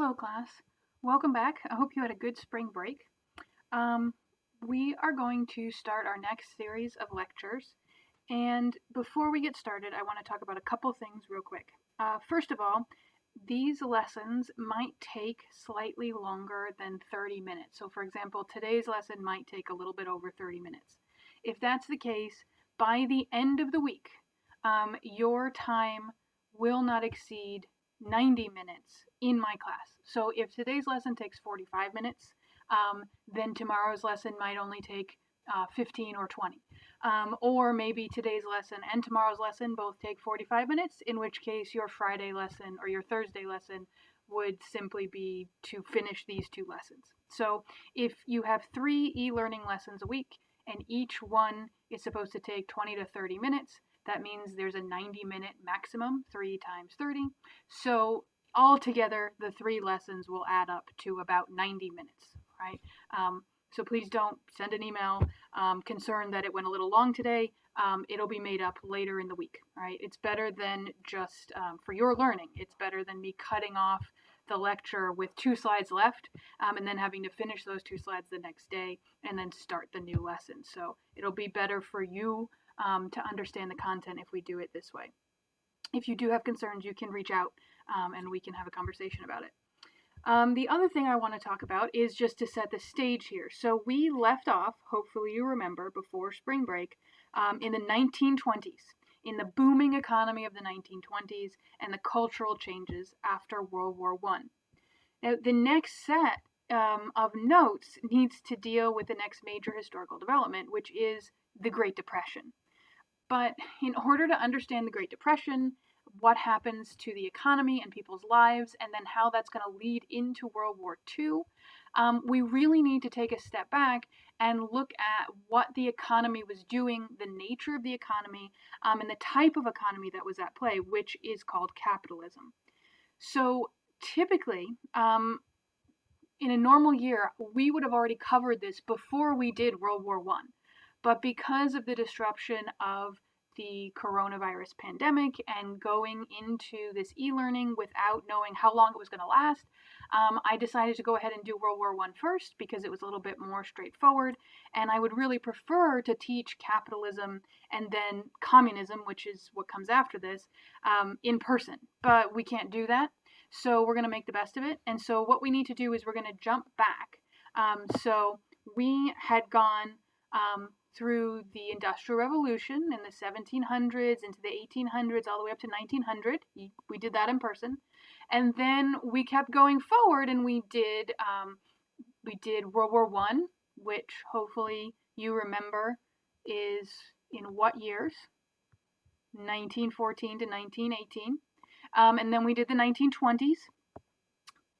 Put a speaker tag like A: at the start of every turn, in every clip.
A: Hello, class. Welcome back. I hope you had a good spring break. We are going to start our next series of lectures. And before we get started, I want to talk about a couple things real quick. First of all, these lessons might take slightly longer than 30 minutes. So, for example, today's lesson might take a little bit over 30 minutes. If that's the case, by the end of the week, your time will not exceed 90 minutes in my class. So if today's lesson takes 45 minutes, then tomorrow's lesson might only take 15 or 20. Or maybe today's lesson and tomorrow's lesson both take 45 minutes, in which case your Friday lesson or your Thursday lesson would simply be to finish these two lessons. So if you have 3 e-learning lessons a week and each one is supposed to take 20 to 30 minutes, that means there's a 90-minute maximum, 3 times 30. So altogether, the 3 lessons will add up to about 90 minutes, right? So please don't send an email concerned that it went a little long today. It'll be made up later in the week, right? It's better than just for your learning. It's better than me cutting off the lecture with 2 slides left and then having to finish those 2 slides the next day and then start the new lesson. So it'll be better for you to understand the content if we do it this way. If you do have concerns, you can reach out and we can have a conversation about it. The other thing I want to talk about is just to set the stage here. So we left off, hopefully you remember, before spring break, in the 1920s, in the booming economy of the 1920s and the cultural changes after World War I. Now, the next set of notes needs to deal with the next major historical development, which is the Great Depression. But in order to understand the Great Depression, what happens to the economy and people's lives, and then how that's going to lead into World War II, we really need to take a step back and look at what the economy was doing, the nature of the economy, and the type of economy that was at play, which is called capitalism. So typically, in a normal year, we would have already covered this before we did World War I. But because of the disruption of the coronavirus pandemic and going into this e-learning without knowing how long it was going to last, I decided to go ahead and do World War I first because it was a little bit more straightforward, and I would really prefer to teach capitalism and then communism, which is what comes after this, in person. But we can't do that, so we're going to make the best of it. And so what we need to do is we're going to jump back. So we had gone through the Industrial Revolution in the 1700s into the 1800s all the way up to 1900. We did that in person. And then we kept going forward and we did World War I, which hopefully you remember is in what years? 1914 to 1918. And then we did the 1920s.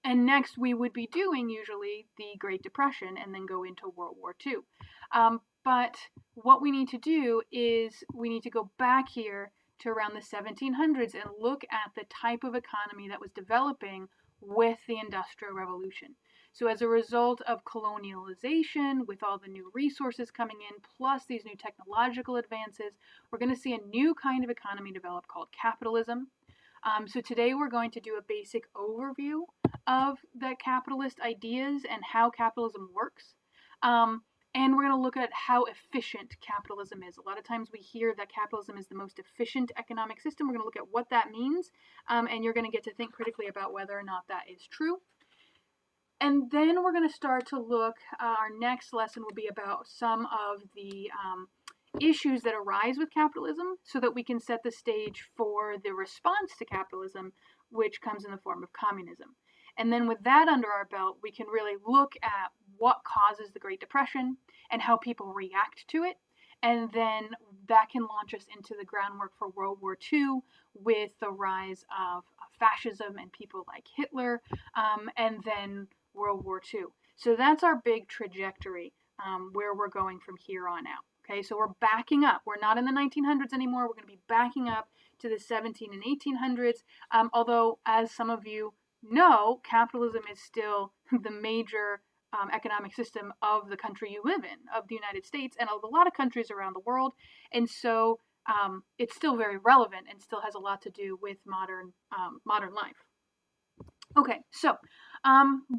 A: And next we would be doing usually the Great Depression and then go into World War II. But what we need to do is we need to go back here to around the 1700s and look at the type of economy that was developing with the Industrial Revolution. So as a result of colonialization, with all the new resources coming in, plus these new technological advances, we're going to see a new kind of economy develop called capitalism. So today we're going to do a basic overview of the capitalist ideas and how capitalism works. And we're going to look at how efficient capitalism is. A lot of times we hear that capitalism is the most efficient economic system. We're going to look at what that means, and you're going to get to think critically about whether or not that is true. And then we're going to start to look, our next lesson will be about some of the issues that arise with capitalism so that we can set the stage for the response to capitalism, which comes in the form of communism. And then with that under our belt, we can really look at what causes the Great Depression and how people react to it. And then that can launch us into the groundwork for World War II with the rise of fascism and people like Hitler, and then World War II. So that's our big trajectory where we're going from here on out. Okay, so we're backing up. We're not in the 1900s anymore. We're going to be backing up to the 17 and 1800s. Although, as some of you know, capitalism is still the major economic system of the country you live in, of the United States, and of a lot of countries around the world. And so it's still very relevant and still has a lot to do with modern life. Okay, so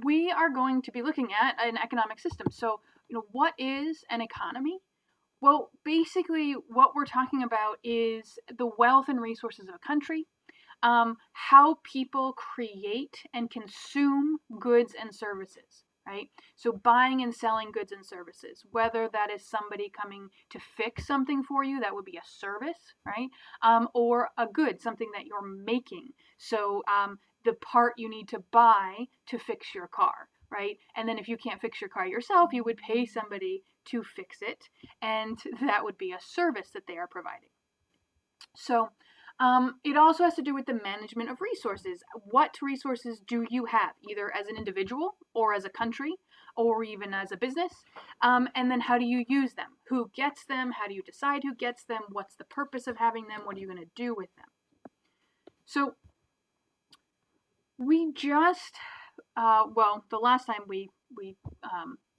A: We are going to be looking at an economic system. So, what is an economy? Well, basically, what we're talking about is the wealth and resources of a country, how people create and consume goods and services, right? So buying and selling goods and services, whether that is somebody coming to fix something for you, that would be a service, right? Or a good, something that you're making. So the part you need to buy to fix your car, right? And then if you can't fix your car yourself, you would pay somebody to fix it, and that would be a service that they are providing. So it also has to do with the management of resources. What resources do you have, either as an individual or as a country or even as a business? And then how do you use them? Who gets them? How do you decide who gets them? What's the purpose of having them? What are you going to do with them? So we just, the last time we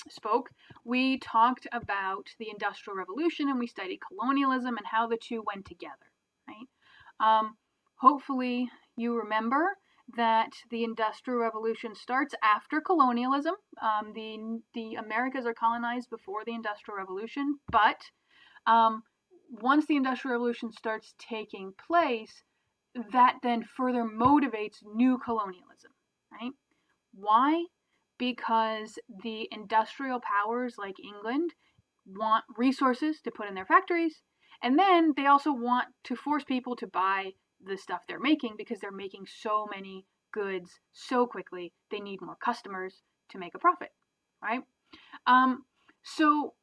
A: spoke, we talked about the Industrial Revolution and we studied colonialism and how the two went together, right? Hopefully you remember that the Industrial Revolution starts after colonialism. The Americas are colonized before the Industrial Revolution, but once the Industrial Revolution starts taking place, that then further motivates new colonialism, right? Why? Because the industrial powers like England want resources to put in their factories, and then they also want to force people to buy the stuff they're making because they're making so many goods so quickly. They need more customers to make a profit, right? So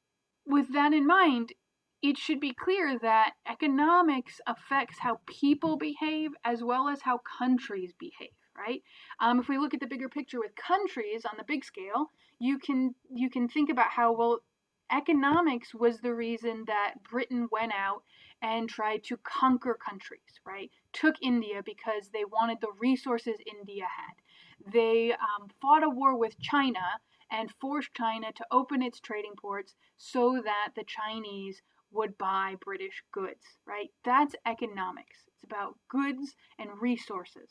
A: with that in mind, it should be clear that economics affects how people behave as well as how countries behave, right? If we look at the bigger picture with countries on the big scale, you can think about how, well, economics was the reason that Britain went out and tried to conquer countries, right? Took India because they wanted the resources India had. They fought a war with China and forced China to open its trading ports so that the Chinese would buy British goods, right? That's economics. It's about goods and resources.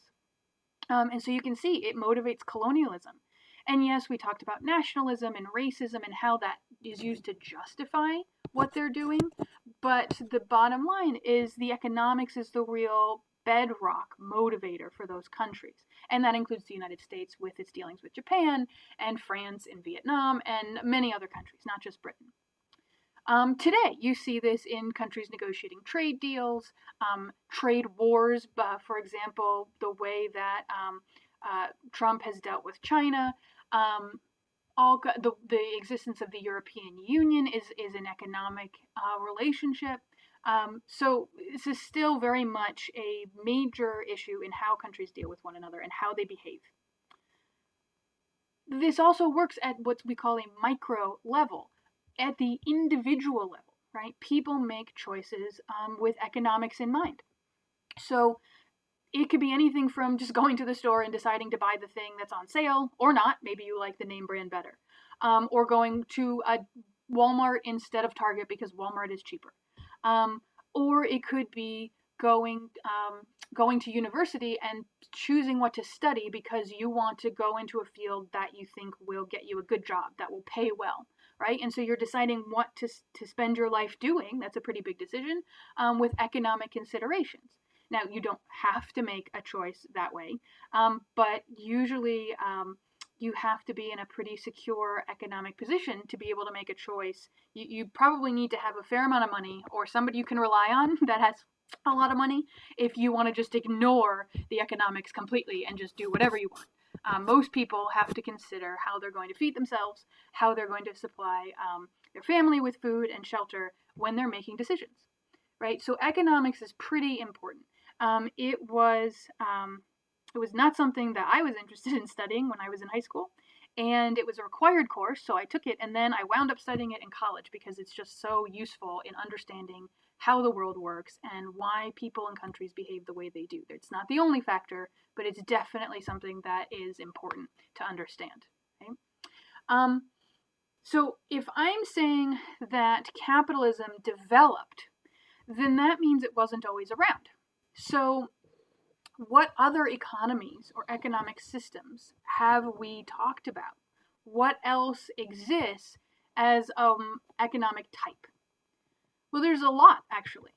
A: And so you can see it motivates colonialism. And yes, we talked about nationalism and racism and how that is used to justify what they're doing. But the bottom line is the economics is the real bedrock motivator for those countries. And that includes the United States with its dealings with Japan and France and Vietnam and many other countries, not just Britain. Today, you see this in countries negotiating trade deals, trade wars, for example, the way that Trump has dealt with China. The existence of the European Union is an economic relationship. So this is still very much a major issue in how countries deal with one another and how they behave. This also works at what we call a micro level, at the individual level, right? People make choices with economics in mind. So it could be anything from just going to the store and deciding to buy the thing that's on sale or not. Maybe you like the name brand better. Or going to a Walmart instead of Target because Walmart is cheaper. Or it could be going to university and choosing what to study because you want to go into a field that you think will get you a good job, that will pay well, right? And so you're deciding what to spend your life doing. That's a pretty big decision with economic considerations. Now, you don't have to make a choice that way, but usually you have to be in a pretty secure economic position to be able to make a choice. You probably need to have a fair amount of money or somebody you can rely on that has a lot of money if you want to just ignore the economics completely and just do whatever you want. Most people have to consider how they're going to feed themselves, how they're going to supply their family with food and shelter when they're making decisions, right? So economics is pretty important. It was not something that I was interested in studying when I was in high school, and it was a required course, so I took it, and then I wound up studying it in college because it's just so useful in understanding how the world works and why people and countries behave the way they do. It's not the only factor, but it's definitely something that is important to understand. Okay? So if I'm saying that capitalism developed, then that means it wasn't always around. So What other economies or economic systems have we talked about? What else exists as economic type? Well, there's a lot actually.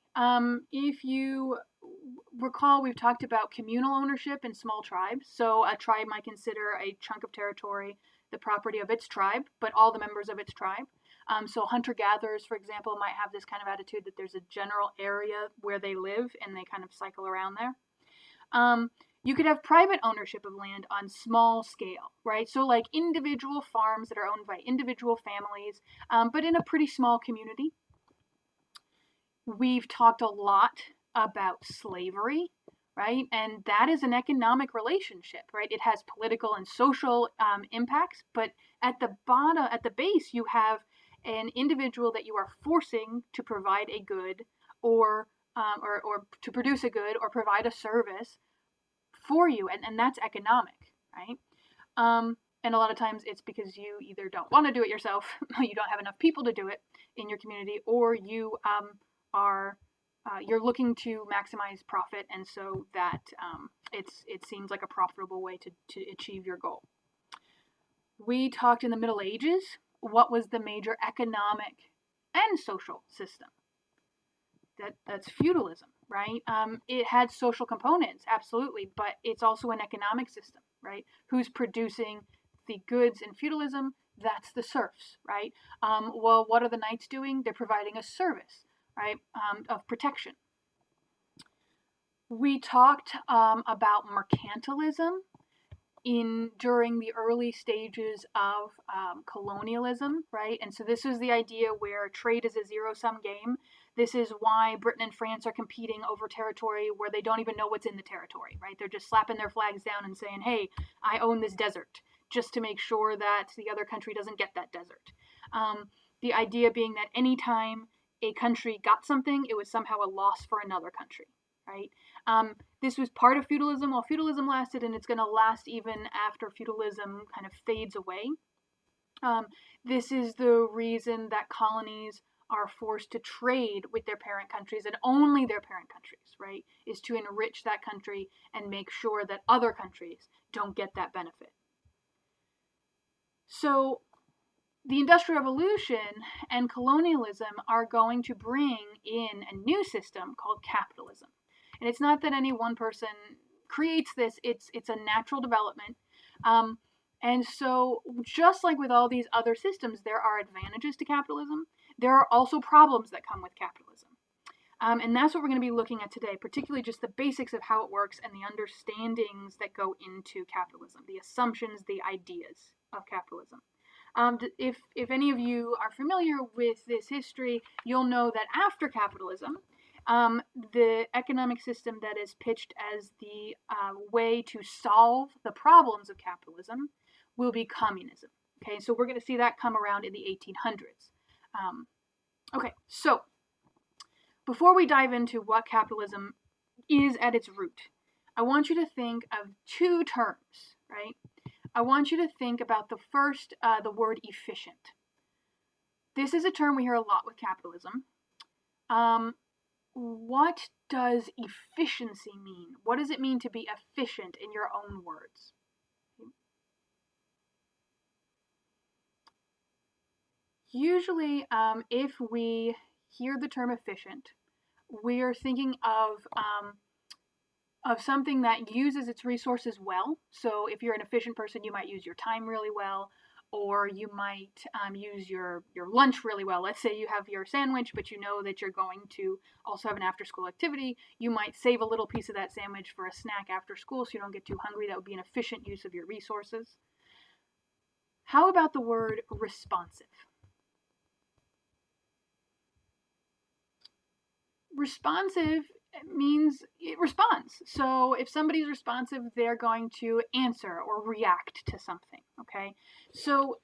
A: If you recall, we've talked about communal ownership in small tribes. So a tribe might consider a chunk of territory the property of its tribe, but all the members of its tribe. So hunter-gatherers, for example, might have this kind of attitude that there's a general area where they live and they kind of cycle around there. You could have private ownership of land on small scale, right? So like individual farms that are owned by individual families, but in a pretty small community. We've talked a lot about slavery, right? And that is an economic relationship, right? It has political and social impacts, but at the bottom, at the base, you have an individual that you are forcing to provide a good or to produce a good or provide a service for you, and that's economic, right? And a lot of times it's because you either don't want to do it yourself, you don't have enough people to do it in your community, or you are you're looking to maximize profit, and so that it seems like a profitable way to achieve your goal. We talked in the Middle Ages. What was the major economic and social system? That's feudalism, right? It had social components, absolutely, but it's also an economic system, right? Who's producing the goods in feudalism? That's the serfs, right? Well, what are the knights doing? They're providing a service, right, of protection. We talked about mercantilism during the early stages of colonialism, right? And so this is the idea where trade is a zero-sum game. This is why Britain and France are competing over territory where they don't even know what's in the territory, right? They're just slapping their flags down and saying, hey, I own this desert, just to make sure that the other country doesn't get that desert. The idea being that anytime a country got something, it was somehow a loss for another country, right? This was part of feudalism while feudalism lasted, and it's going to last even after feudalism kind of fades away. This is the reason that colonies are forced to trade with their parent countries, and only their parent countries, right, is to enrich that country and make sure that other countries don't get that benefit. So the Industrial Revolution and colonialism are going to bring in a new system called capitalism. And it's not that any one person creates this, it's a natural development. And so just like with all these other systems, there are advantages to capitalism. There are also problems that come with capitalism. And that's what we're going to be looking at today, particularly just the basics of how it works and the understandings that go into capitalism, the assumptions, the ideas of capitalism. If any of you are familiar with this history, you'll know that after capitalism, the economic system that is pitched as the way to solve the problems of capitalism will be communism. Okay, so we're going to see that come around in the 1800s. Okay, so before we dive into what capitalism is at its root, I want you to think of two terms, right? I want you to think about the first, the word efficient. This is a term we hear a lot with capitalism. What does efficiency mean? What does it mean to be efficient in your own words? Usually, if we hear the term efficient, we're thinking of something that uses its resources well. So if you're an efficient person, you might use your time really well, or you might use your lunch really well. Let's say you have your sandwich, but you know that you're going to also have an after-school activity. You might save a little piece of that sandwich for a snack after school so you don't get too hungry. That would be an efficient use of your resources. How about the word responsive? Responsive means it responds. So if somebody's responsive, they're going to answer or react to something, okay? So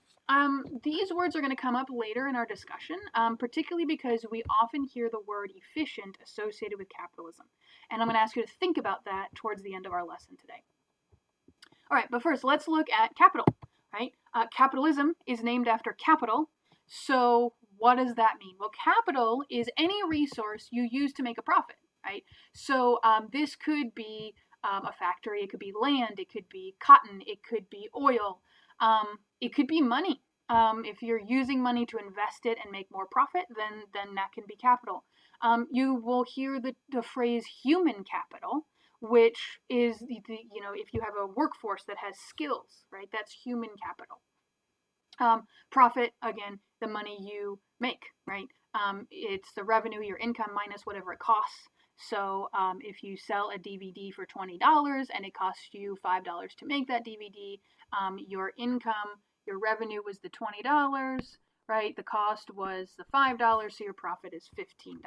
A: these words are going to come up later in our discussion, particularly because we often hear the word efficient associated with capitalism. And I'm going to ask you to think about that towards the end of our lesson today. All right, but first, let's look at capital, right? Capitalism is named after capital. So what does that mean? Well, capital is any resource you use to make a profit, right? So this could be a factory, it could be land, it could be cotton, it could be oil, it could be money. If you're using money to invest it and make more profit, then that can be capital. You will hear the phrase human capital, which is if you have a workforce that has skills, right? That's human capital. Profit, again, the money you make, right? It's the revenue, your income minus whatever it costs. So if you sell a DVD for $20 and it costs you $5 to make that DVD, your income, your revenue was the $20, right? The cost was the $5, so your profit is $15.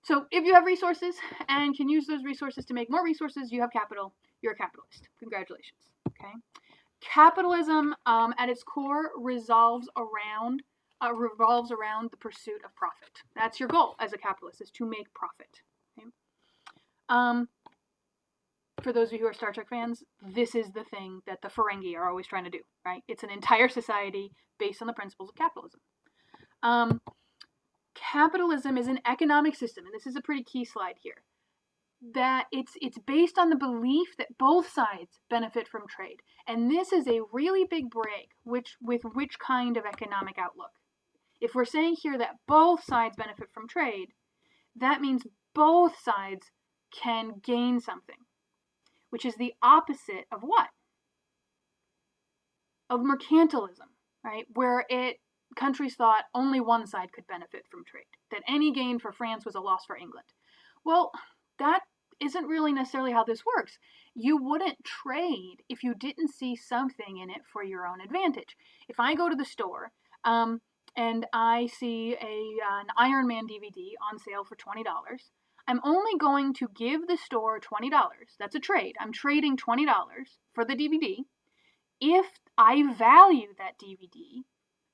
A: So if you have resources and can use those resources to make more resources, you have capital, you're a capitalist. Congratulations, okay? Capitalism, at its core, revolves around the pursuit of profit. That's your goal as a capitalist, is to make profit. Okay? For those of you who are Star Trek fans, this is the thing that the Ferengi are always trying to do, right? It's an entire society based on the principles of capitalism. Capitalism is an economic system, and this is a pretty key slide here, that it's based on the belief that both sides benefit from trade. And this is a really big break with which kind of economic outlook. If we're saying here that both sides benefit from trade, that means both sides can gain something, which is the opposite of what? Of mercantilism, right? Where countries thought only one side could benefit from trade, that any gain for France was a loss for England. Well, that isn't really necessarily how this works. You wouldn't trade if you didn't see something in it for your own advantage. If I go to the store and I see an Iron Man DVD on sale for $20, I'm only going to give the store $20. That's a trade. I'm trading $20 for the DVD if I value that DVD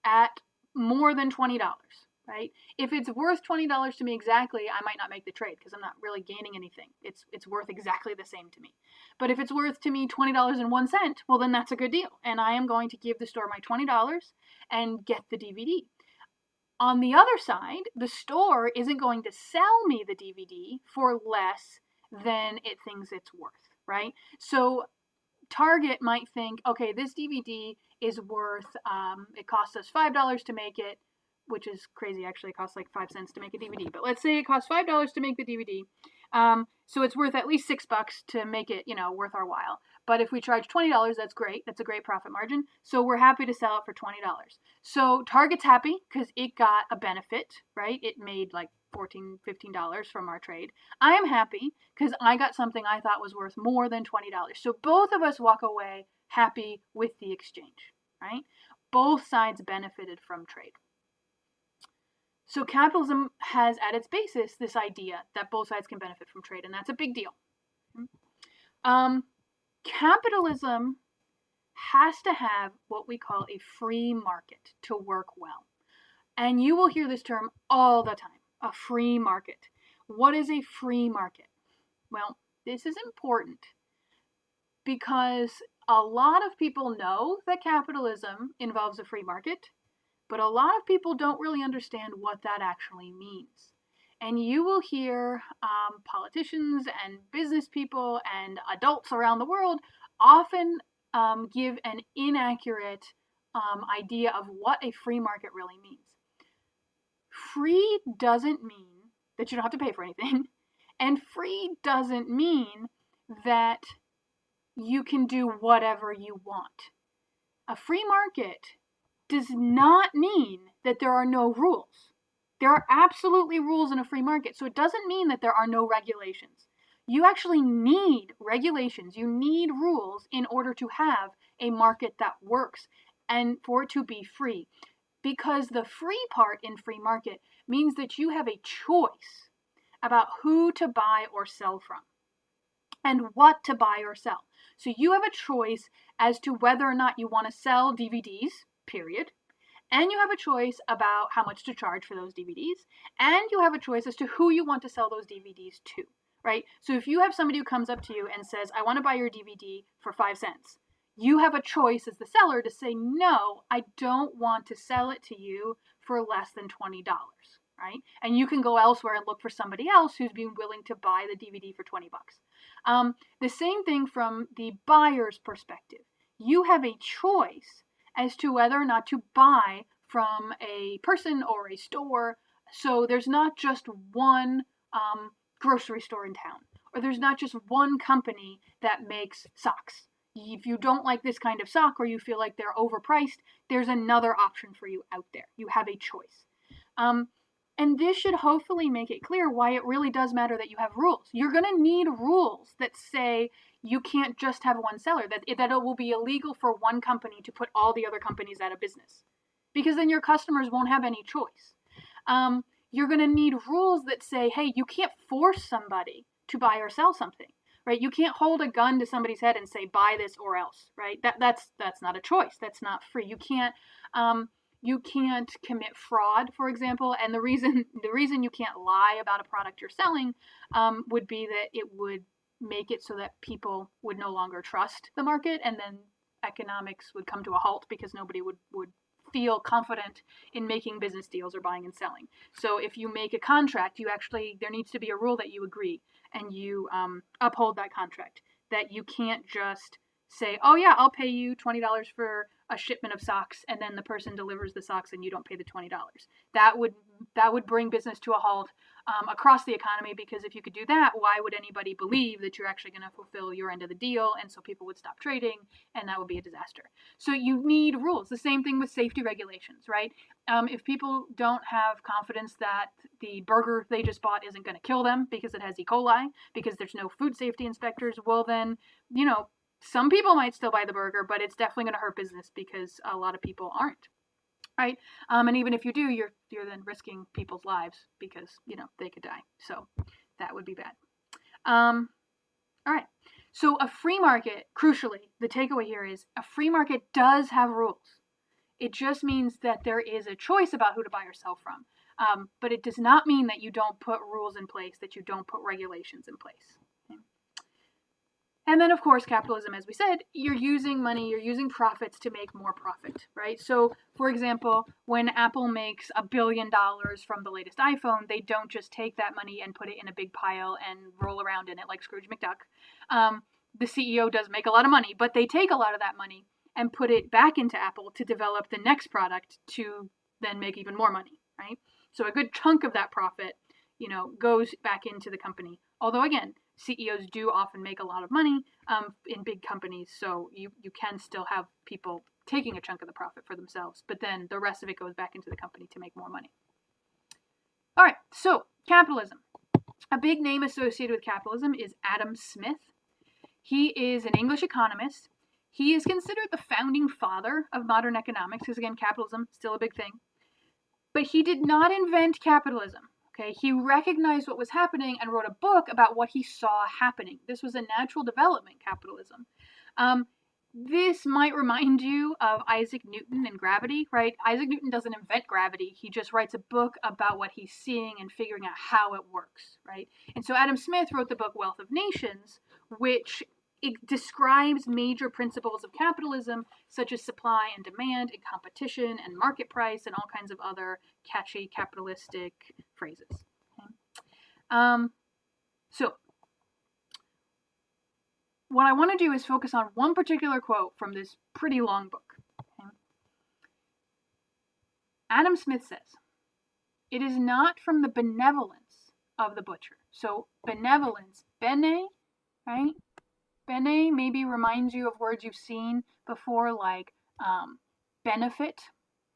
A: at more than $20. Right? If it's worth $20 to me exactly, I might not make the trade because I'm not really gaining anything. It's worth exactly the same to me. But if it's worth to me $20.01, well, then that's a good deal. And I am going to give the store my $20 and get the DVD. On the other side, the store isn't going to sell me the DVD for less than it thinks it's worth, right? So Target might think, okay, this DVD is worth, it costs us $5 to make it, which is crazy. Actually, it costs like 5 cents to make a DVD. But let's say it costs $5 to make the DVD. So it's worth at least $6 to make it, worth our while. But if we charge $20, that's great. That's a great profit margin. So we're happy to sell it for $20. So Target's happy because it got a benefit, right? It made like $14, $15 from our trade. I am happy because I got something I thought was worth more than $20. So both of us walk away happy with the exchange, right? Both sides benefited from trade. So capitalism has at its basis this idea that both sides can benefit from trade, and that's a big deal. Capitalism has to have what we call a free market to work well. And you will hear this term all the time, a free market. What is a free market? Well, this is important because a lot of people know that capitalism involves a free market, but a lot of people don't really understand what that actually means. And you will hear politicians and business people and adults around the world often give an inaccurate idea of what a free market really means. Free doesn't mean that you don't have to pay for anything. And free doesn't mean that you can do whatever you want. A free market does not mean that there are no rules. There are absolutely rules in a free market, so it doesn't mean that there are no regulations. You actually need regulations, you need rules in order to have a market that works and for it to be free. Because the free part in free market means that you have a choice about who to buy or sell from and what to buy or sell. So you have a choice as to whether or not you want to sell DVDs, period. And you have a choice about how much to charge for those DVDs. And you have a choice as to who you want to sell those DVDs to, right? So if you have somebody who comes up to you and says, I want to buy your DVD for 5 cents, you have a choice as the seller to say, no, I don't want to sell it to you for less than $20. right? And you can go elsewhere and look for somebody else who's being willing to buy the DVD for $20. The same thing from the buyer's perspective. You have a choice as to whether or not to buy from a person or a store. So there's not just one grocery store in town, or there's not just one company that makes socks. If you don't like this kind of sock or you feel like they're overpriced, there's another option for you out there. You have a choice. And this should hopefully make it clear why it really does matter that you have rules. You're going to need rules that say you can't just have one seller, that it will be illegal for one company to put all the other companies out of business, because then your customers won't have any choice. You're going to need rules that say, hey, you can't force somebody to buy or sell something, right? You can't hold a gun to somebody's head and say, buy this or else, right? That's not a choice. That's not free. You can't commit fraud, for example. And the reason you can't lie about a product you're selling would be that it would make it so that people would no longer trust the market, and then economics would come to a halt because nobody would feel confident in making business deals or buying and selling. So if you make a contract, there needs to be a rule that you agree and you uphold that contract, that you can't just say, oh yeah, I'll pay you $20 for a shipment of socks, and then the person delivers the socks and you don't pay the $20. That would bring business to a halt across the economy, because if you could do that, why would anybody believe that you're actually going to fulfill your end of the deal? And so people would stop trading, and that would be a disaster. So you need rules. The same thing with safety regulations, right? If people don't have confidence that the burger they just bought isn't going to kill them because it has E. coli, because there's no food safety inspectors, well then, some people might still buy the burger, but it's definitely going to hurt business because a lot of people aren't, right? And even if you do, you're then risking people's lives because, they could die. So that would be bad. All right. So a free market, crucially, the takeaway here is a free market does have rules. It just means that there is a choice about who to buy or sell from. But it does not mean that you don't put rules in place, that you don't put regulations in place. And then, of course, capitalism, as we said, you're using money, you're using profits to make more profit, right? So, for example, when Apple makes $1 billion from the latest iPhone, they don't just take that money and put it in a big pile and roll around in it like Scrooge McDuck. The CEO does make a lot of money, but they take a lot of that money and put it back into Apple to develop the next product to then make even more money, right? So a good chunk of that profit, goes back into the company. Although, again, CEOs do often make a lot of money in big companies, so you can still have people taking a chunk of the profit for themselves, but then the rest of it goes back into the company to make more money. All right, so capitalism. A big name associated with capitalism is Adam Smith. He is an English economist. He is considered the founding father of modern economics, because again, capitalism, still a big thing. But he did not invent capitalism. Okay, he recognized what was happening and wrote a book about what he saw happening. This was a natural development capitalism. This might remind you of Isaac Newton and gravity, right? Isaac Newton doesn't invent gravity. He just writes a book about what he's seeing and figuring out how it works, right? And so Adam Smith wrote the book Wealth of Nations, which it describes major principles of capitalism, such as supply and demand and competition and market price and all kinds of other catchy capitalistic phrases. Okay? So what I want to do is focus on one particular quote from this pretty long book. Okay? Adam Smith says, "It is not from the benevolence of the butcher." So benevolence, bene, right? Bene maybe reminds you of words you've seen before, like benefit,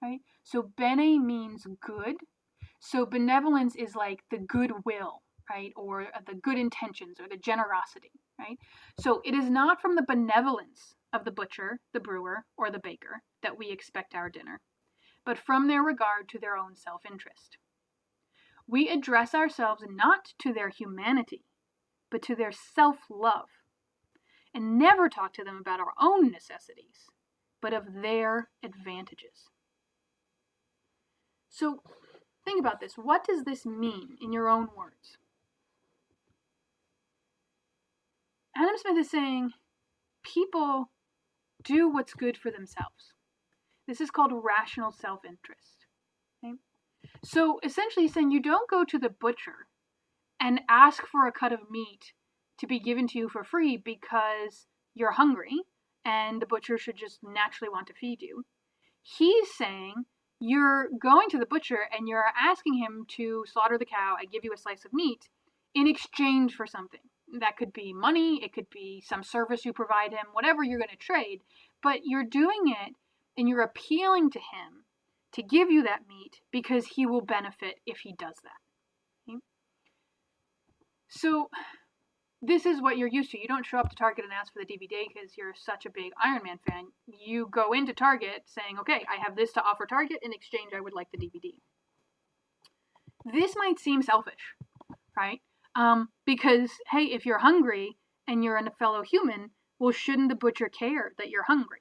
A: right? So bene means good. So benevolence is like the goodwill, right? Or the good intentions or the generosity, right? So it is not from the benevolence of the butcher, the brewer, or the baker that we expect our dinner, but from their regard to their own self-interest. We address ourselves not to their humanity, but to their self-love, and never talk to them about our own necessities, but of their advantages. So think about this. What does this mean in your own words? Adam Smith is saying people do what's good for themselves. This is called rational self-interest. Okay? So essentially he's saying you don't go to the butcher and ask for a cut of meat to be given to you for free because you're hungry and the butcher should just naturally want to feed you. He's saying you're going to the butcher and you're asking him to slaughter the cow and give you a slice of meat in exchange for something. That could be money, it could be some service you provide him, whatever you're going to trade, but you're doing it and you're appealing to him to give you that meat because he will benefit if he does that. Okay? So this is what you're used to. You don't show up to Target and ask for the DVD because you're such a big Iron Man fan. You go into Target saying, okay, I have this to offer Target. In exchange, I would like the DVD. This might seem selfish, right? Because, hey, if you're hungry and you're a fellow human, well, shouldn't the butcher care that you're hungry?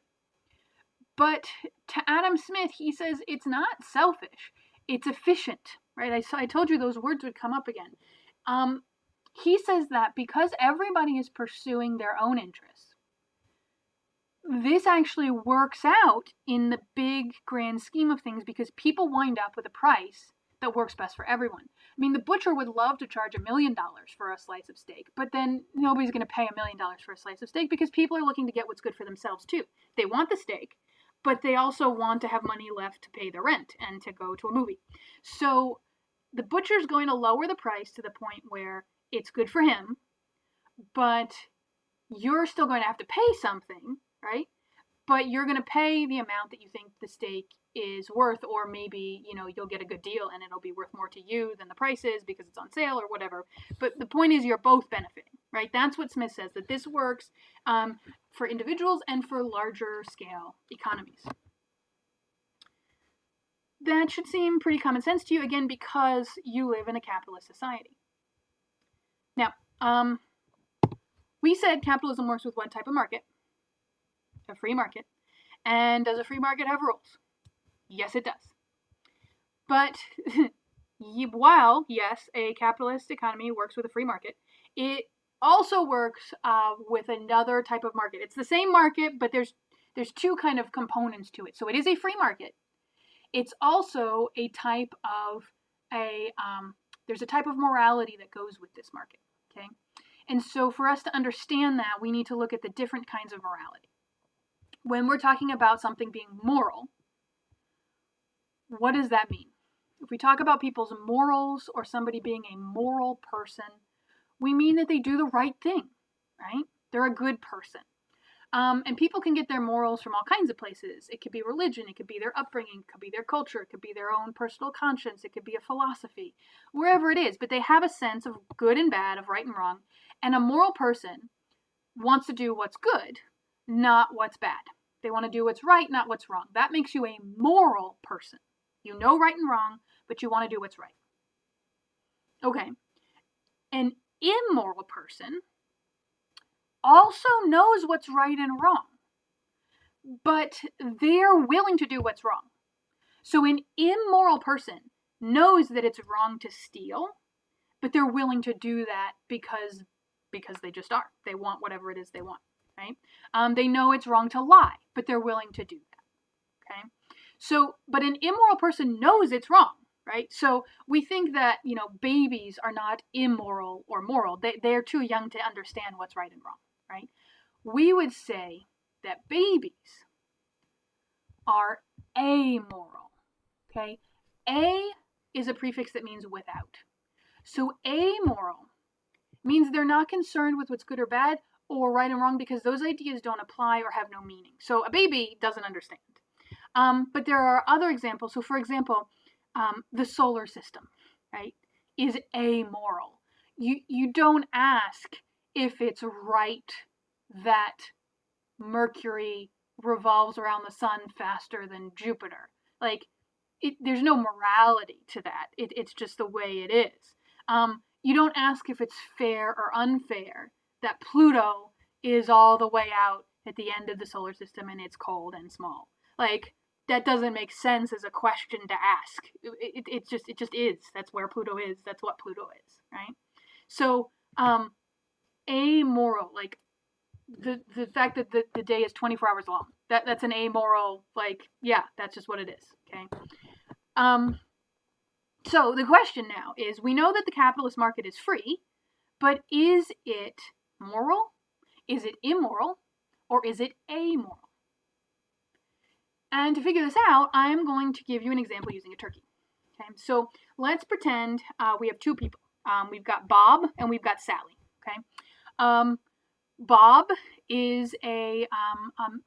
A: But to Adam Smith, he says it's not selfish. It's efficient, right? I told you those words would come up again. He says that because everybody is pursuing their own interests, this actually works out in the big grand scheme of things because people wind up with a price that works best for everyone. I mean, the butcher would love to charge $1 million for a slice of steak, but then nobody's going to pay $1 million for a slice of steak because people are looking to get what's good for themselves too. They want the steak, but they also want to have money left to pay the rent and to go to a movie. So the butcher's going to lower the price to the point where it's good for him, but you're still going to have to pay something, right? But you're going to pay the amount that you think the steak is worth, or maybe, you'll get a good deal and it'll be worth more to you than the price is because it's on sale or whatever. But the point is you're both benefiting, right? That's what Smith says, that this works for individuals and for larger scale economies. That should seem pretty common sense to you, again, because you live in a capitalist society. Now, we said capitalism works with one type of market, a free market. And does a free market have rules? Yes, it does. But while, yes, a capitalist economy works with a free market, it also works with another type of market. It's the same market, but there's two kind of components to it. So it is a free market. It's also a type of there's a type of morality that goes with this market. Okay, and so for us to understand that, we need to look at the different kinds of morality. When we're talking about something being moral, what does that mean? If we talk about people's morals or somebody being a moral person, we mean that they do the right thing, right? They're a good person. And people can get their morals from all kinds of places. It could be religion, it could be their upbringing, it could be their culture, it could be their own personal conscience, it could be a philosophy, wherever it is. But they have a sense of good and bad, of right and wrong. And a moral person wants to do what's good, not what's bad. They want to do what's right, not what's wrong. That makes you a moral person. You know right and wrong, but you want to do what's right. Okay. An immoral person also knows what's right and wrong, but they're willing to do what's wrong. So an immoral person knows that it's wrong to steal, but they're willing to do that because they just are. They want whatever it is they want, right? They know it's wrong to lie, but they're willing to do that, okay? So, but an immoral person knows it's wrong, right? So we think that, babies are not immoral or moral. They're too young to understand what's right and wrong, right? We would say that babies are amoral, okay? A is a prefix that means without. So amoral means they're not concerned with what's good or bad or right and wrong because those ideas don't apply or have no meaning. So a baby doesn't understand. But there are other examples. So for example, the solar system, right, is amoral. You don't ask if it's right that Mercury revolves around the sun faster than Jupiter. There's no morality to that. It's just the way it is. You don't ask if it's fair or unfair that Pluto is all the way out at the end of the solar system and it's cold and small. That doesn't make sense as a question to ask. It just is. That's where Pluto is. That's what Pluto is, right? So, amoral, the fact that the day is 24 hours long, that's an amoral, that's just what it is, okay? So the question now is, we know that the capitalist market is free, but is it moral? Is it immoral? Or is it amoral? And to figure this out, I'm going to give you an example using a turkey. Okay, so let's pretend we have two people. We've got Bob and we've got Sally. Okay, Bob is a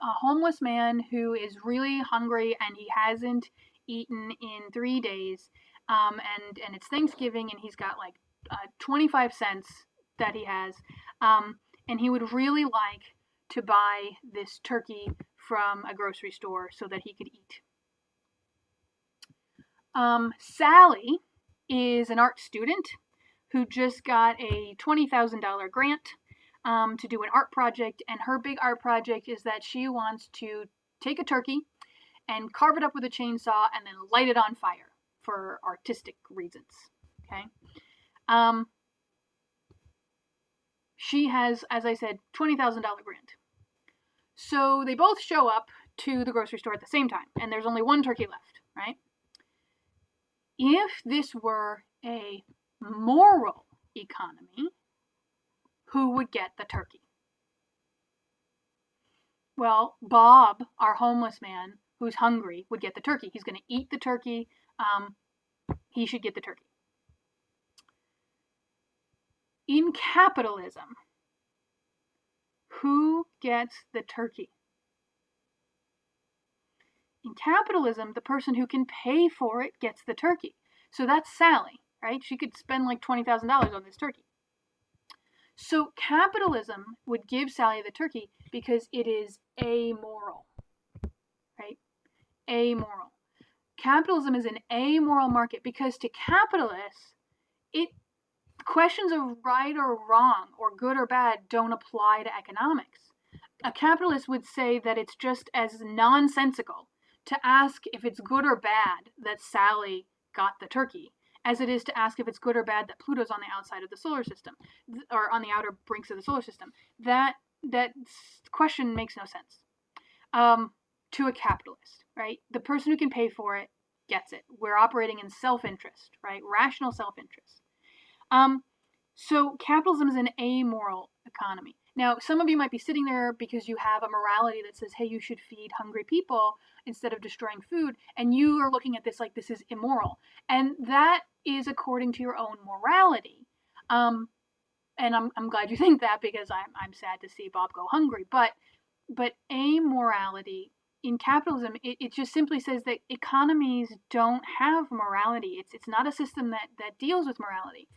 A: homeless man who is really hungry and he hasn't eaten in 3 days. And it's Thanksgiving and he's got like 25 cents that he has. And he would really like to buy this turkey from a grocery store so that he could eat. Sally is an art student who just got a $20,000 grant to do an art project, and her big art project is that she wants to take a turkey and carve it up with a chainsaw and then light it on fire for artistic reasons. Okay. She has, as I said, $20,000 grant. So they both show up to the grocery store at the same time, and there's only one turkey left, right? If this were a moral economy, who would get the turkey? Well, Bob, our homeless man who's hungry, would get the turkey. He's going to eat the turkey. He should get the turkey. In capitalism, who gets the turkey? In capitalism, the person who can pay for it gets the turkey. So that's Sally, right? She could spend like $20,000 on this turkey. So capitalism would give Sally the turkey because it is amoral, right? Amoral. Capitalism is an amoral market because to capitalists, questions of right or wrong or good or bad don't apply to economics. A capitalist would say that it's just as nonsensical to ask if it's good or bad that Sally got the turkey as it is to ask if it's good or bad that Pluto's on the outside of the solar system or on the outer brinks of the solar system. That question makes no sense to a capitalist, right? The person who can pay for it gets it. We're operating in self-interest, right? Rational self-interest. So capitalism is an amoral economy. Now, some of you might be sitting there because you have a morality that says, hey, you should feed hungry people instead of destroying food, and you are looking at this like this is immoral. And that is according to your own morality. And I'm glad you think that because I'm sad to see Bob go hungry. But amorality in capitalism, it just simply says that economies don't have morality. It's not a system that deals with morality.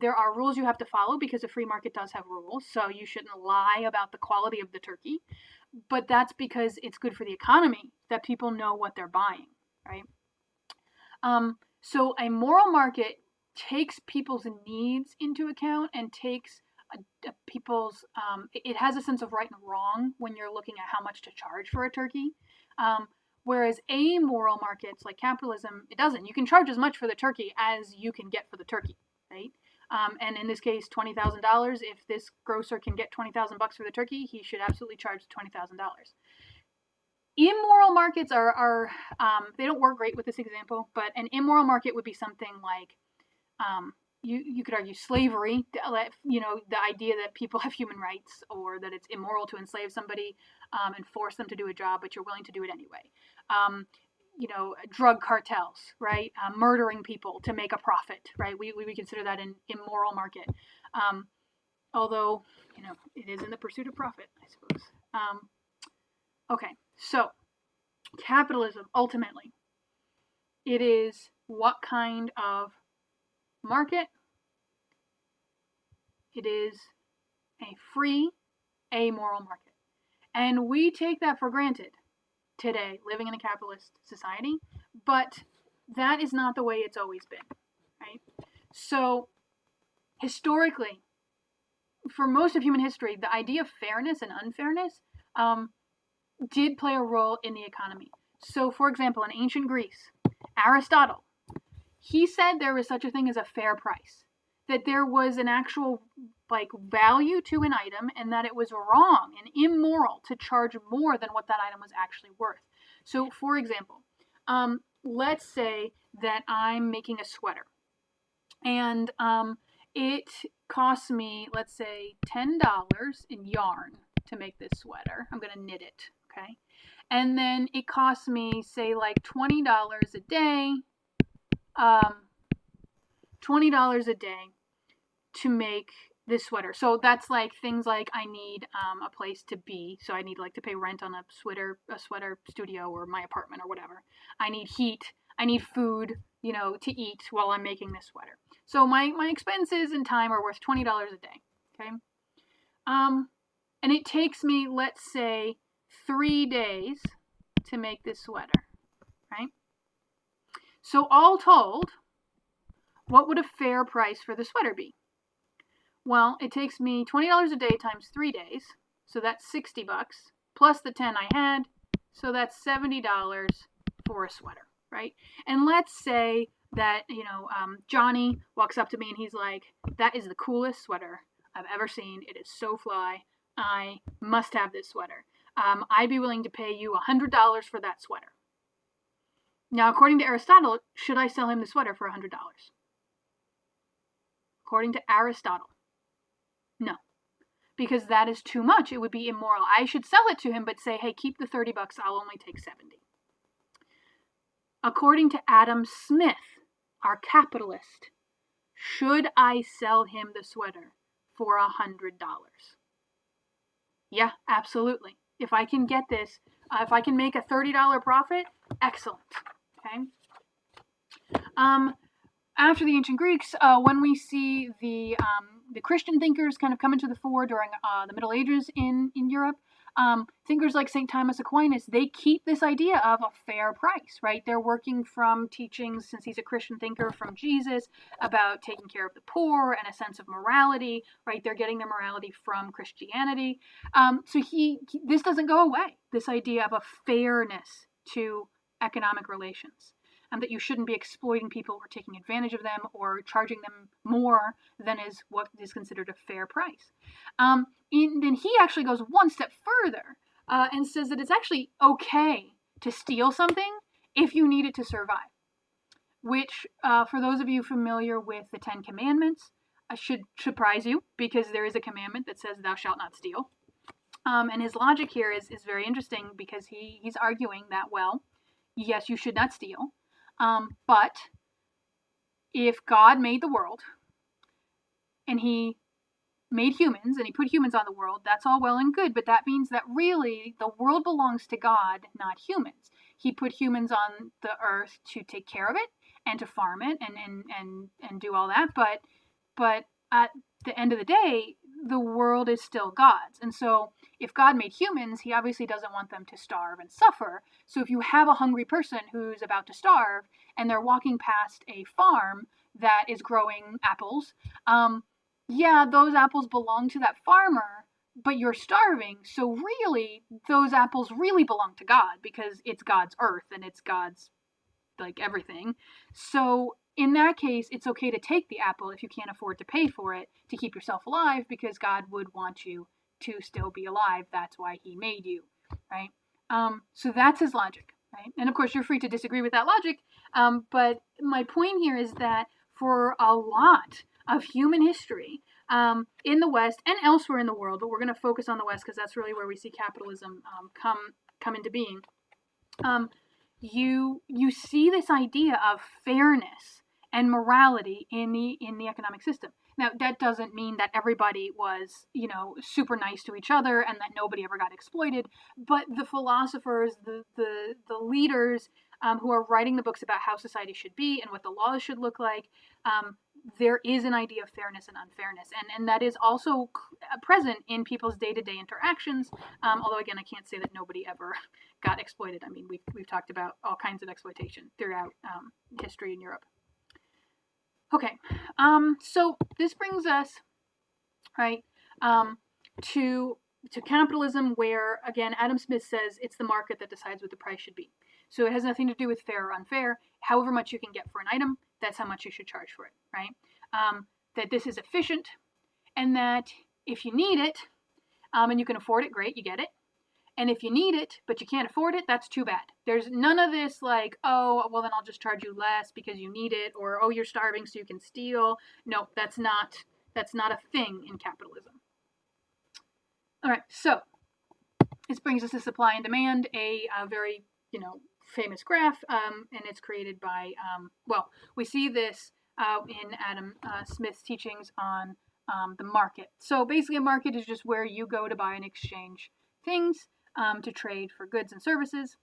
A: There are rules you have to follow because a free market does have rules, so you shouldn't lie about the quality of the turkey. But that's because it's good for the economy that people know what they're buying, right? So a moral market takes people's needs into account and takes people's, it has a sense of right and wrong when you're looking at how much to charge for a turkey. Whereas amoral markets like capitalism, it doesn't. You can charge as much for the turkey as you can get for the turkey, right? And in this case, $20,000. If this grocer can get $20,000 for the turkey, he should absolutely charge $20,000. Immoral markets are they don't work great with this example, but an immoral market would be something like, you could argue slavery, the idea that people have human rights or that it's immoral to enslave somebody and force them to do a job, but you're willing to do it anyway. Drug cartels, right? Murdering people to make a profit, right? We consider that an immoral market. Although, it is in the pursuit of profit, I suppose. Okay, so capitalism, ultimately, it is what kind of market? It is a free, amoral market. And we take that for granted today, living in a capitalist society, but that is not the way it's always been, right? So, historically, for most of human history, the idea of fairness and unfairness did play a role in the economy. So, for example, in ancient Greece, Aristotle, he said there was such a thing as a fair price, that there was an actual value to an item and that it was wrong and immoral to charge more than what that item was actually worth. So, for example, let's say that I'm making a sweater, and it costs me, let's say, $10 in yarn to make this sweater. I'm going to knit it, okay? And then it costs me, say, like $20 a day, um, $20 a day to make this sweater. So that's like things like I need a place to be. So I need like to pay rent on a sweater studio or my apartment or whatever. I need heat. I need food, to eat while I'm making this sweater. So my expenses and time are worth $20 a day. Okay. And it takes me, let's say, 3 days to make this sweater, right? So all told, what would a fair price for the sweater be? Well, it takes me $20 a day times 3 days, so that's $60, plus the 10 I had, so that's $70 for a sweater, right? And let's say that, Johnny walks up to me and he's like, that is the coolest sweater I've ever seen. It is so fly. I must have this sweater. I'd be willing to pay you $100 for that sweater. Now, according to Aristotle, should I sell him the sweater for $100? According to Aristotle, no, because that is too much. It would be immoral. I should sell it to him, but say, hey, keep the $30. I'll only take 70. According to Adam Smith, our capitalist, should I sell him the sweater for $100? Yeah, absolutely. If I can get this, if I can make a $30 profit, excellent. Okay. After the ancient Greeks, when we see the Christian thinkers kind of come into the fore during the Middle Ages in Europe, thinkers like St. Thomas Aquinas, they keep this idea of a fair price, right? They're working from teachings, since he's a Christian thinker, from Jesus about taking care of the poor and a sense of morality, right? They're getting their morality from Christianity. So this doesn't go away, this idea of a fairness to economic relations. That you shouldn't be exploiting people or taking advantage of them or charging them more than is what is considered a fair price. Then he actually goes one step further and says that it's actually okay to steal something if you need it to survive, which for those of you familiar with the Ten Commandments should surprise you, because there is a commandment that says thou shalt not steal. And his logic here is very interesting, because he's arguing that, well, yes, you should not steal. But if God made the world and he made humans and he put humans on the world, that's all well and good. But that means that really the world belongs to God, not humans. He put humans on the earth to take care of it and to farm it and do all that. But at the end of the day, the world is still God's. And so if God made humans, he obviously doesn't want them to starve and suffer. So if you have a hungry person who's about to starve and they're walking past a farm that is growing apples, those apples belong to that farmer, but you're starving. So really, those apples really belong to God, because it's God's earth and it's God's, like, everything. So in that case, it's okay to take the apple if you can't afford to pay for it to keep yourself alive, because God would want you to still be alive. That's why he made you, right? So that's his logic, right? And of course, you're free to disagree with that logic. But my point here is that for a lot of human history, in the West and elsewhere in the world, but we're going to focus on the West because that's really where we see capitalism come into being. You see this idea of fairness and morality in the economic system. Now, that doesn't mean that everybody was, super nice to each other and that nobody ever got exploited. But the philosophers, the leaders who are writing the books about how society should be and what the laws should look like, there is an idea of fairness and unfairness. And that is also present in people's day-to-day interactions. Although, again, I can't say that nobody ever got exploited. I mean, we've talked about all kinds of exploitation throughout history in Europe. Okay, so this brings us, right, to capitalism, where, again, Adam Smith says it's the market that decides what the price should be. So it has nothing to do with fair or unfair. However much you can get for an item, that's how much you should charge for it, right? That this is efficient, and that if you need it, and you can afford it, great, you get it. And if you need it, but you can't afford it, that's too bad. There's none of this like, oh, well, then I'll just charge you less because you need it, or, oh, you're starving so you can steal. No, that's not a thing in capitalism. All right, so this brings us to supply and demand, a very, famous graph, and it's created by, we see this in Adam Smith's teachings on the market. So basically a market is just where you go to buy and exchange things, to trade for goods and services.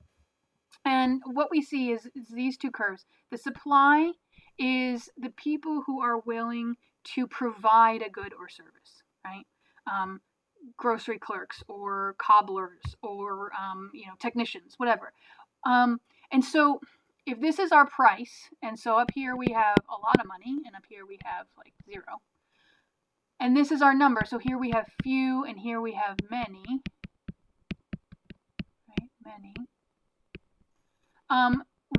A: And what we see is these two curves. The supply is the people who are willing to provide a good or service, right? Grocery clerks or cobblers or technicians, whatever. And so if this is our price, and so up here we have a lot of money, and up here we have like 0. And this is our number. So here we have few, and here we have many. Right? Many.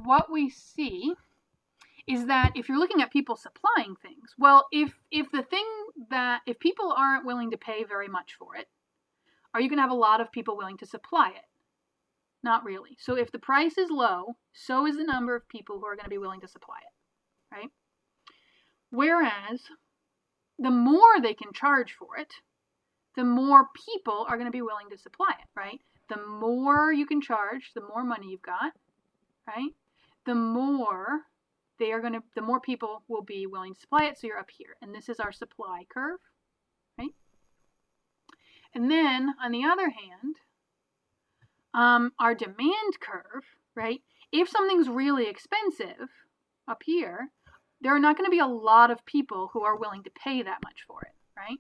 A: What we see is that if you're looking at people supplying things, well, if people aren't willing to pay very much for it, are you going to have a lot of people willing to supply it? Not really. So if the price is low, so is the number of people who are going to be willing to supply it, right? Whereas the more they can charge for it, the more people are going to be willing to supply it, right? The more you can charge, the more money you've got, right? The more people will be willing to supply it. So you're up here, and this is our supply curve, right? And then on the other hand, our demand curve, right? If something's really expensive up here, there are not going to be a lot of people who are willing to pay that much for it, right?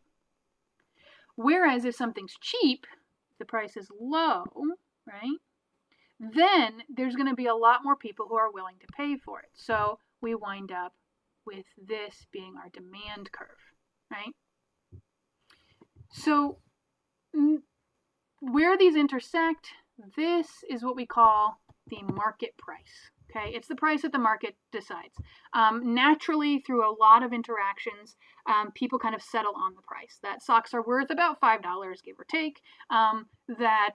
A: Whereas if something's cheap, the price is low, right? Then there's going to be a lot more people who are willing to pay for it. So we wind up with this being our demand curve, right? So where these intersect, this is what we call the market price. Okay, it's the price that the market decides. Naturally, through a lot of interactions, people kind of settle on the price. That socks are worth about $5, give or take. That,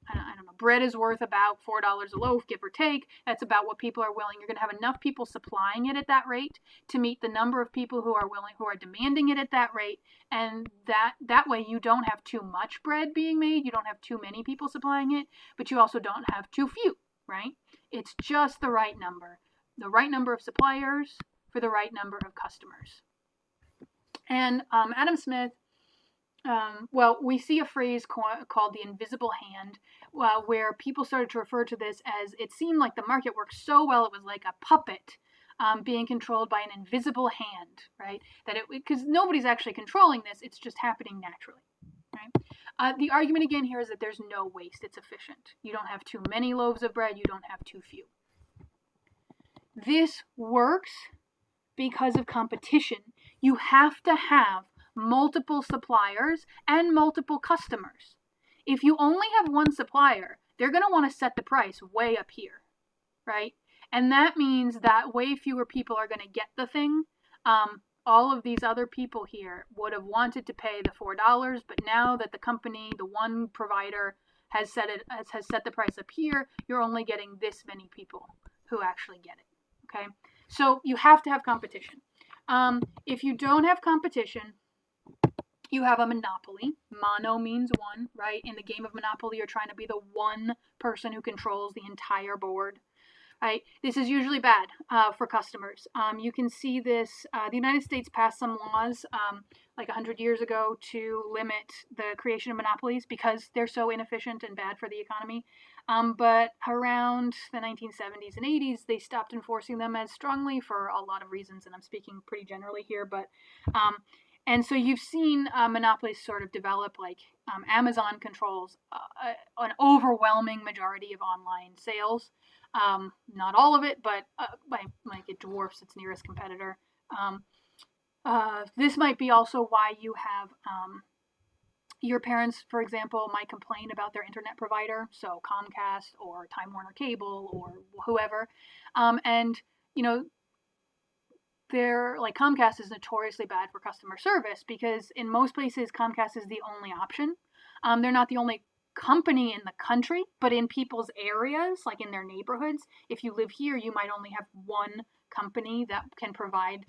A: I don't know, bread is worth about $4 a loaf, give or take. That's about what people are willing. You're going to have enough people supplying it at that rate to meet the number of people who are willing, who are demanding it at that rate. And that way you don't have too much bread being made. You don't have too many people supplying it, but you also don't have too few, right? It's just the right number of suppliers for the right number of customers. And Adam Smith, we see a phrase called the invisible hand, where people started to refer to this as, it seemed like the market worked so well, it was like a puppet being controlled by an invisible hand, right? Because nobody's actually controlling this, it's just happening naturally, right? The argument again here is that there's no waste, it's efficient. You don't have too many loaves of bread, you don't have too few. This works because of competition. You have to have multiple suppliers and multiple customers. If you only have one supplier, they're going to want to set the price way up here, right? And that means that way fewer people are going to get the thing. All of these other people here would have wanted to pay the $4, but now that the company, the one provider, has set the price up here, you're only getting this many people who actually get it. Okay, so you have to have competition. If you don't have competition, you have a monopoly. Mono means one, right? In the game of Monopoly, you're trying to be the one person who controls the entire board, right? This is usually bad for customers. You can see this. The United States passed some laws like 100 years ago to limit the creation of monopolies because they're so inefficient and bad for the economy. But around the 1970s and 80s, they stopped enforcing them as strongly for a lot of reasons, and I'm speaking pretty generally here. But and so you've seen monopolies sort of develop, like Amazon controls an overwhelming majority of online sales. Not all of it, but like it dwarfs its nearest competitor. This might be also why you have your parents, for example, might complain about their internet provider, so Comcast or Time Warner Cable or whoever, and they're like, Comcast is notoriously bad for customer service because in most places Comcast is the only option. They're not the only company in the country, but in people's areas, like in their neighborhoods. If you live here, you might only have one company that can provide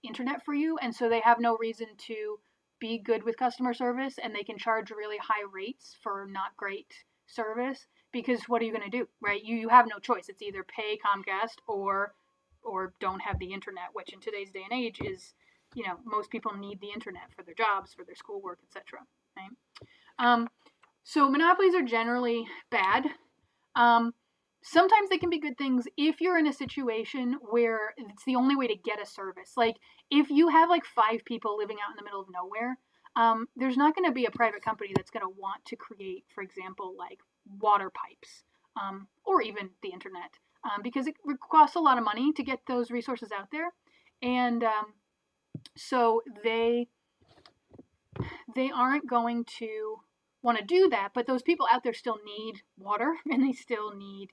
A: internet for you, and so they have no reason to be good with customer service, and they can charge really high rates for not great service, because what are you going to do, right? You have no choice. It's either pay Comcast or don't have the internet, which in today's day and age is, most people need the internet for their jobs, for their schoolwork, etc. Right? So monopolies are generally bad. Sometimes they can be good things if you're in a situation where it's the only way to get a service. Like if you have like 5 people living out in the middle of nowhere, there's not going to be a private company that's going to want to create, for example, like water pipes, or even the internet, because it costs a lot of money to get those resources out there. And so they aren't going to want to do that, but those people out there still need water, and they still need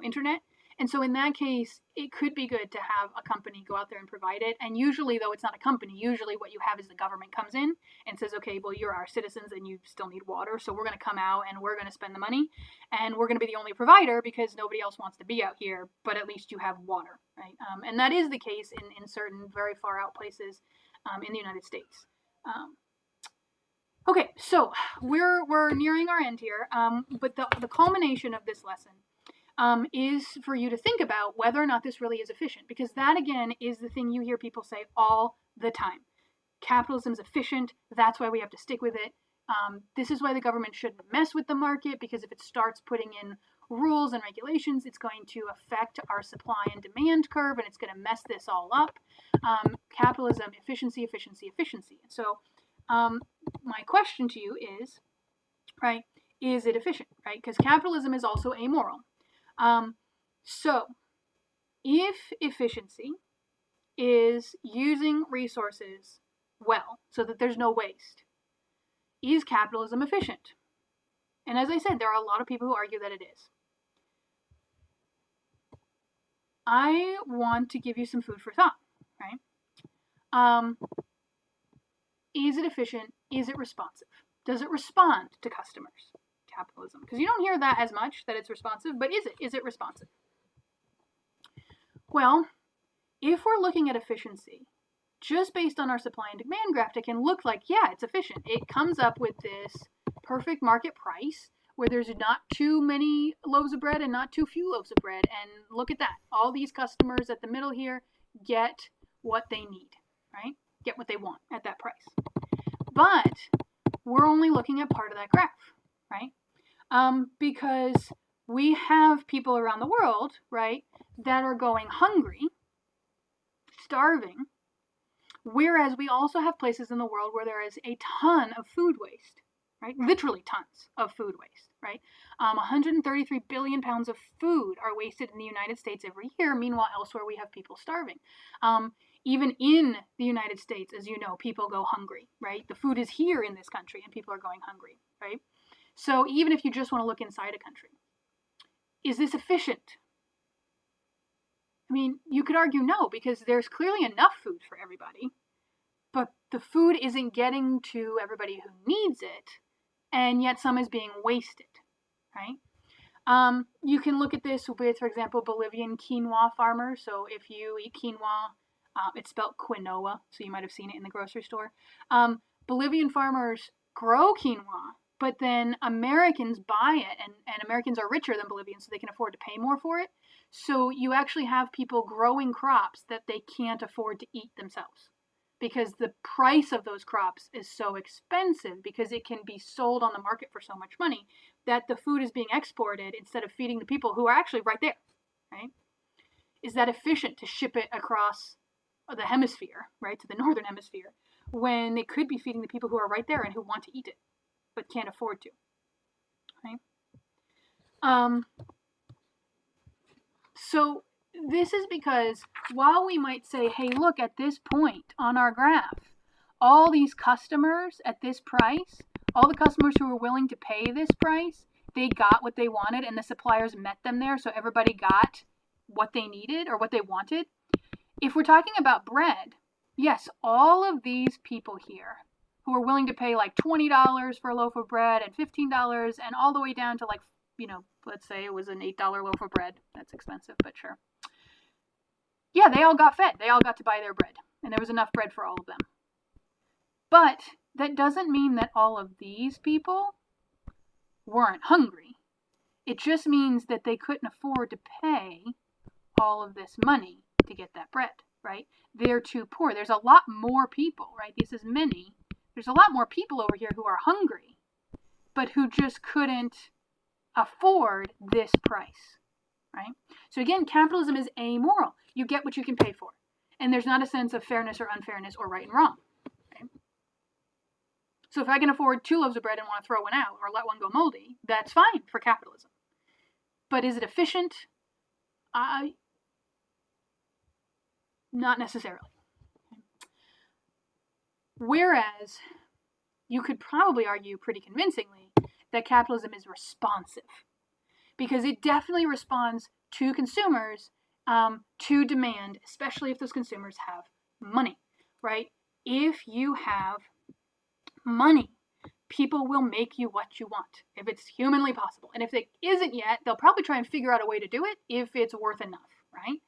A: internet. And so in that case, it could be good to have a company go out there and provide it. And usually, though, it's not a company. Usually what you have is the government comes in and says, okay, well, you're our citizens and you still need water, so we're going to come out and we're going to spend the money, and we're going to be the only provider because nobody else wants to be out here, but at least you have water, right? And that is the case in certain very far out places in the United States. Okay, so we're nearing our end here, but the culmination of this lesson is for you to think about whether or not this really is efficient, because that, again, is the thing you hear people say all the time. Capitalism is efficient. That's why we have to stick with it. This is why the government shouldn't mess with the market, because if it starts putting in rules and regulations, it's going to affect our supply and demand curve, and it's going to mess this all up. Capitalism, efficiency, efficiency, efficiency. So my question to you is, right, is it efficient, right? Because capitalism is also amoral. So if efficiency is using resources well so that there's no waste, is capitalism efficient? And as I said, there are a lot of people who argue that it is. I want to give you some food for thought, right? Is it efficient? Is it responsive? Does it respond to customers? Capitalism, because you don't hear that as much, that it's responsive, but is it responsive? Well, if we're looking at efficiency just based on our supply and demand graph, it can look like, yeah, it's efficient. It comes up with this perfect market price where there's not too many loaves of bread and not too few loaves of bread, and look at that, all these customers at the middle here get what they need, right? Get what they want at that price. But we're only looking at part of that graph, right? Because we have people around the world, right, that are going hungry, starving, whereas we also have places in the world where there is a ton of food waste, right? Literally tons of food waste, right? 133 billion pounds of food are wasted in the United States every year. Meanwhile, elsewhere we have people starving. Even in the United States, as you know, people go hungry, right? The food is here in this country and people are going hungry, right? So even if you just want to look inside a country, is this efficient? I mean, you could argue no, because there's clearly enough food for everybody, but the food isn't getting to everybody who needs it, and yet some is being wasted, right? You can look at this with, for example, Bolivian quinoa farmers. So if you eat quinoa, it's spelled quinoa, so you might have seen it in the grocery store. Bolivian farmers grow quinoa, but then Americans buy it, and Americans are richer than Bolivians, so they can afford to pay more for it. So you actually have people growing crops that they can't afford to eat themselves, because the price of those crops is so expensive, because it can be sold on the market for so much money, that the food is being exported instead of feeding the people who are actually right there, right? Is that efficient to ship it across the hemisphere, right, to the northern hemisphere, when it could be feeding the people who are right there and who want to eat it but can't afford to, right? So this is because while we might say, hey, look, at this point on our graph, all these customers at this price, all the customers who were willing to pay this price, they got what they wanted and the suppliers met them there, so everybody got what they needed or what they wanted. If we're talking about bread, yes, all of these people here who are willing to pay like $20 for a loaf of bread and $15 and all the way down to like, let's say it was an $8 loaf of bread. That's expensive, but sure. Yeah, they all got fed. They all got to buy their bread, and there was enough bread for all of them. But that doesn't mean that all of these people weren't hungry. It just means that they couldn't afford to pay all of this money to get that bread, right? They're too poor. There's a lot more people, right? This is many. There's a lot more people over here who are hungry, but who just couldn't afford this price, right? So again, capitalism is amoral. You get what you can pay for. And there's not a sense of fairness or unfairness or right and wrong. Okay? So if I can afford 2 loaves of bread and want to throw one out or let one go moldy, that's fine for capitalism. But is it efficient? Not necessarily. Whereas you could probably argue pretty convincingly that capitalism is responsive, because it definitely responds to consumers, to demand, especially if those consumers have money, right? If you have money, people will make you what you want, if it's humanly possible. And if it isn't yet, they'll probably try and figure out a way to do it if it's worth enough, right?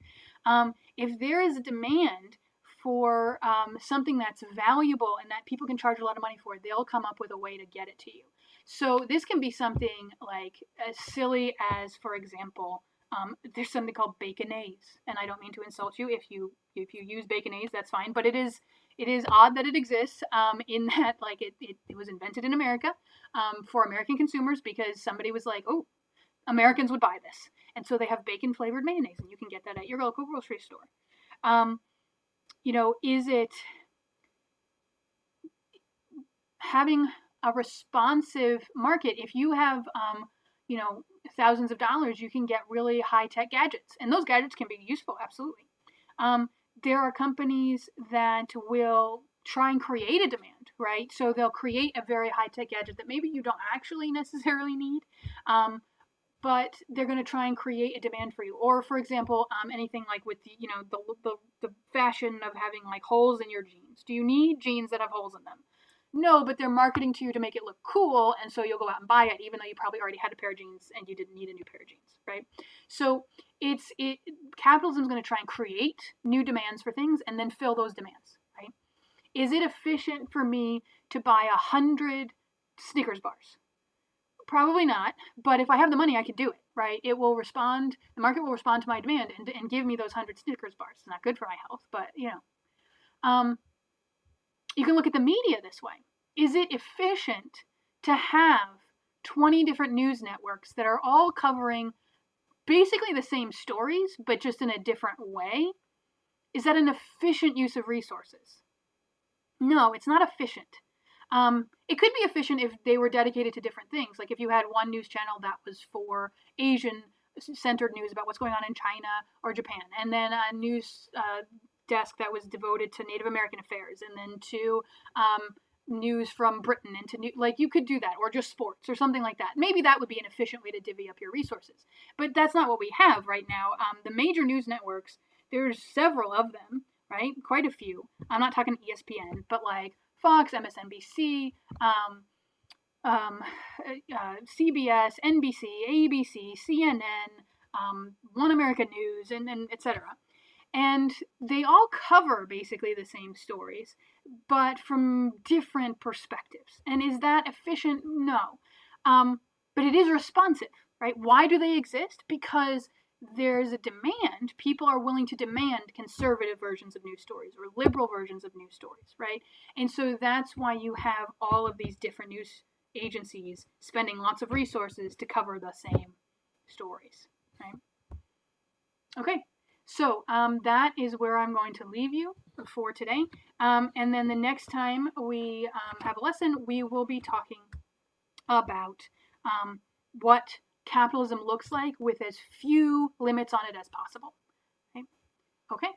A: If there is a demand for something that's valuable and that people can charge a lot of money for, they'll come up with a way to get it to you. So this can be something like as silly as, for example, there's something called baconaise, and I don't mean to insult you if you use baconaise, that's fine, but it is odd that it exists, in that like it was invented in America for American consumers because somebody was like, oh, Americans would buy this, and so they have bacon flavored mayonnaise, and you can get that at your local grocery store. Is it having a responsive market? If you have, thousands of dollars, you can get really high-tech gadgets, and those gadgets can be useful, absolutely. There are companies that will try and create a demand, right? So they'll create a very high-tech gadget that maybe you don't actually necessarily need, but they're going to try and create a demand for you. Or, for example, anything like with the fashion of having like holes in your jeans. Do you need jeans that have holes in them? No, but they're marketing to you to make it look cool, and so you'll go out and buy it, even though you probably already had a pair of jeans and you didn't need a new pair of jeans, right? So capitalism is going to try and create new demands for things and then fill those demands, right? Is it efficient for me to buy 100 Snickers bars? Probably not, but if I have the money, I can do it, right? The market will respond to my demand and give me those 100 Snickers bars. It's not good for my health, but, you can look at the media this way. Is it efficient to have 20 different news networks that are all covering basically the same stories, but just in a different way? Is that an efficient use of resources? No, it's not efficient. It could be efficient if they were dedicated to different things. Like if you had one news channel that was for Asian-centered news about what's going on in China or Japan, and then a news desk that was devoted to Native American affairs, and then to news from Britain, and to you could do that, or just sports or something like that. Maybe that would be an efficient way to divvy up your resources, but that's not what we have right now. The major news networks, there's several of them, right? Quite a few. I'm not talking ESPN, but like Fox, MSNBC, CBS, NBC, ABC, CNN, One American News, and etc. And they all cover basically the same stories, but from different perspectives. And is that efficient? No. But it is responsive, right? Why do they exist? Because there's a demand. People are willing to demand conservative versions of news stories or liberal versions of news stories, right? And so that's why you have all of these different news agencies spending lots of resources to cover the same stories, right? Okay. So that is where I'm going to leave you for today. And then the next time we have a lesson, we will be talking about what capitalism looks like with as few limits on it as possible. Okay?